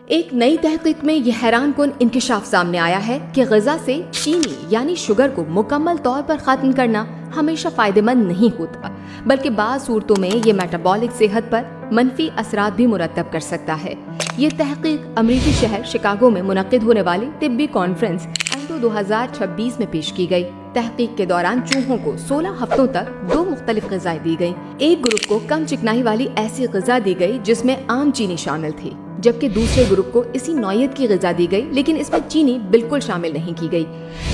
ایک نئی تحقیق میں یہ حیران کن انکشاف سامنے آیا ہے کہ غذا سے چینی یعنی شوگر کو مکمل طور پر ختم کرنا ہمیشہ فائدہ مند نہیں ہوتا، بلکہ بعض صورتوں میں یہ میٹابولک صحت پر منفی اثرات بھی مرتب کر سکتا ہے۔ یہ تحقیق امریکی شہر شکاگو میں منعقد ہونے والی طبی کانفرنس ENDO 2026 میں پیش کی گئی۔ تحقیق کے دوران چوہوں کو 16 ہفتوں تک 2 مختلف غذائیں دی گئیں۔ ایک گروپ کو کم چکنائی والی ایسی غذا دی گئی جس میں عام چینی شامل تھی، جبکہ دوسرے گروپ کو اسی نوعیت کی غذا دی گئی لیکن اس میں چینی بالکل شامل نہیں کی گئی۔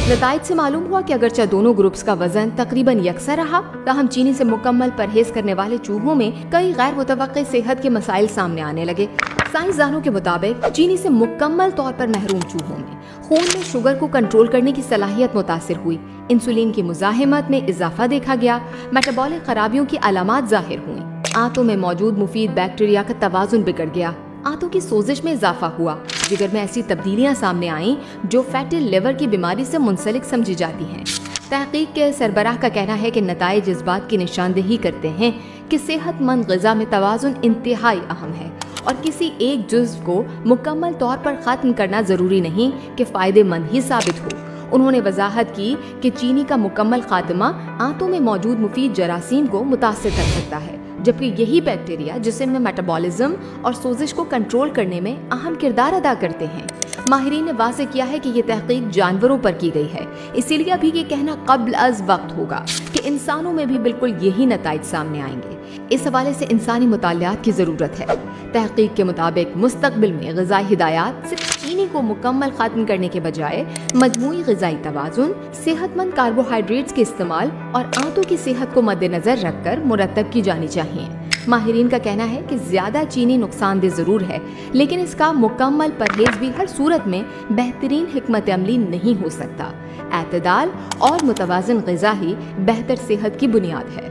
نتائج سے معلوم ہوا کہ اگرچہ دونوں گروپس کا وزن تقریباً یکساں رہا، تاہم چینی سے مکمل پرہیز کرنے والے چوہوں میں کئی غیر متوقع صحت کے مسائل سامنے آنے لگے۔ سائنسدانوں کے مطابق چینی سے مکمل طور پر محروم چوہوں میں خون میں شوگر کو کنٹرول کرنے کی صلاحیت متاثر ہوئی، انسولین کی مزاحمت میں اضافہ دیکھا گیا، میٹابولک خرابیوں کی علامات ظاہر ہوئیں، آنتوں میں موجود مفید بیکٹیریا کا توازن بگڑ گیا، آنتوں کی سوزش میں اضافہ ہوا، جگر میں ایسی تبدیلیاں سامنے آئیں جو فیٹی لیور کی بیماری سے منسلک سمجھی جاتی ہیں۔ تحقیق کے سربراہ کا کہنا ہے کہ نتائج اس بات کی نشاندہی کرتے ہیں کہ صحت مند غذا میں توازن انتہائی اہم ہے اور کسی ایک جزو کو مکمل طور پر ختم کرنا ضروری نہیں کہ فائدہ مند ہی ثابت ہو۔ انہوں نے وضاحت کی کہ چینی کا مکمل خاتمہ آنتوں میں موجود مفید جراثیم کو متاثر کر سکتا ہے، جبکہ یہی بیکٹیریا جسم میں میٹابولزم اور سوزش کو کنٹرول کرنے میں اہم کردار ادا کرتے ہیں۔ ماہرین نے واضح کیا ہے کہ یہ تحقیق جانوروں پر کی گئی ہے، اسی لیے ابھی یہ کہنا قبل از وقت ہوگا کہ انسانوں میں بھی بالکل یہی نتائج سامنے آئیں گے۔ اس حوالے سے انسانی مطالعات کی ضرورت ہے۔ تحقیق کے مطابق مستقبل میں غذائی ہدایات صرف چینی کو مکمل ختم کرنے کے بجائے مجموعی غذائی توازن، صحت مند کاربوہائیڈریٹس کے استعمال اور آنتوں کی صحت کو مد نظر رکھ کر مرتب کی جانی چاہیے۔ ماہرین کا کہنا ہے کہ زیادہ چینی نقصان دہ ضرور ہے، لیکن اس کا مکمل پرہیز بھی ہر صورت میں بہترین حکمت عملی نہیں ہو سکتا۔ اعتدال اور متوازن غذا ہی بہتر صحت کی بنیاد ہے۔